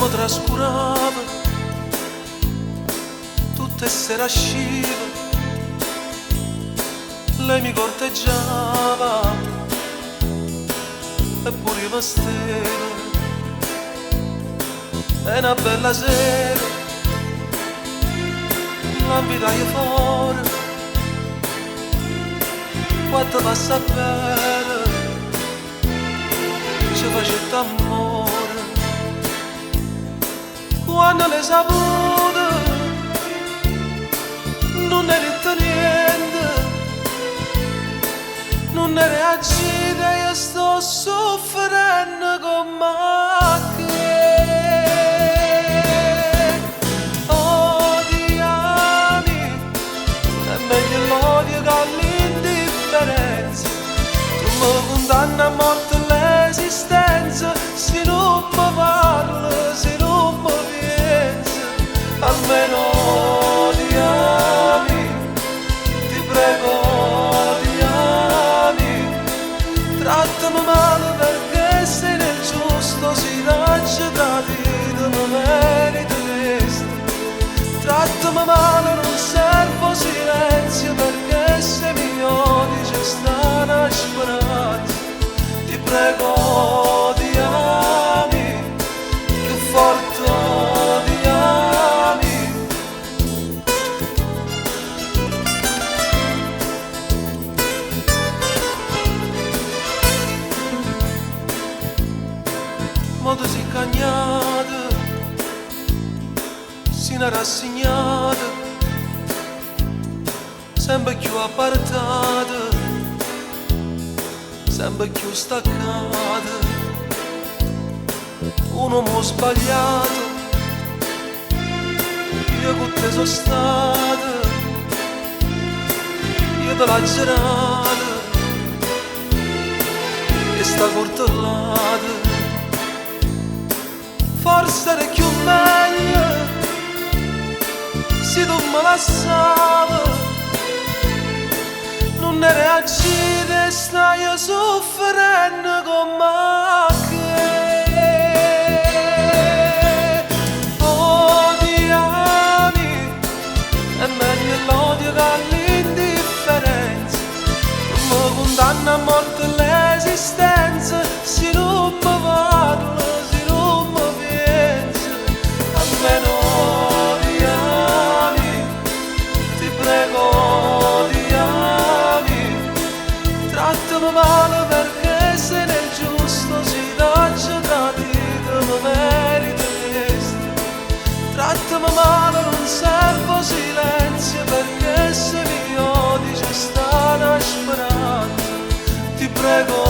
mi trascurava, tutte sera sciva, lei mi corteggiava e pure io mi steva. E una bella sera l'invitai fuori, quando passa bene ci faceva amore. Quando l'hai saputo non ne detto niente, non ne reagite, io sto soffrendo con me. Odiami, è meglio l'odio che l'indifferenza. Tu mi condanni a morte l'esistenza, se non mi parli, se non mi pensi, almeno odiami, ti prego odiami. Trattami male perché sei nel giusto, si lascia tradito, mi merito questo. Trattami male, non servo silenzio, perché se mi odi c'è sta una speranza. Ti prego odiami, più forte odiami. Modo si cagnata, si ne rassegnata, sempre più appartata, sempre più staccata. Un uomo sbagliato, io con te sono stata, io te l'ho girata e sta cortellata. Forse era più meglio se tu me lasciavi, non ne reagite, stai soffrendo con me. Odiami, è meglio l'odio che l'indifferenza. Non mi condanna a morte l'esistenza, se non mi parli, se non mi pensi, almeno odiami, ti prego odiami. Trattami male perché sei nel giusto, si lascia tradito, mi merito questo. Trattami male, non servo silenzio, perché se mi odi c'è sta una speranza. Ti prego